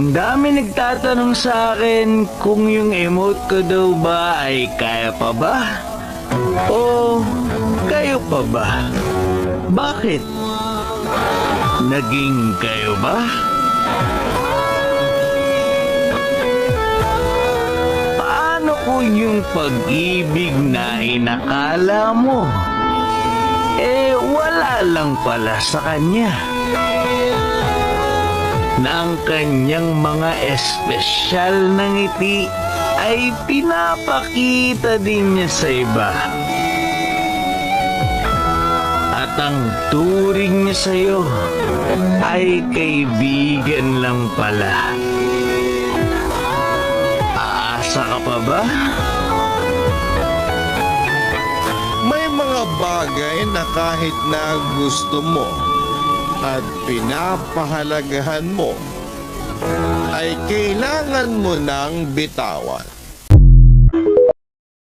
Ang dami nagtatanong sa akin kung yung emote ko daw ba ay kaya pa ba? O kayo pa ba? Bakit? Naging kayo ba? Paano kung yung pag-ibig na inakala mo? Wala lang pala sa kanya. Na ang kanyang mga espesyal na ngiti ay pinapakita din niya sa iba. At ang turing niya sa'yo ay kaibigan lang pala. Aasa ka pa ba? May mga bagay na kahit na gusto mo at pinapahalagahan mo, ay kailangan mo nang bitawan.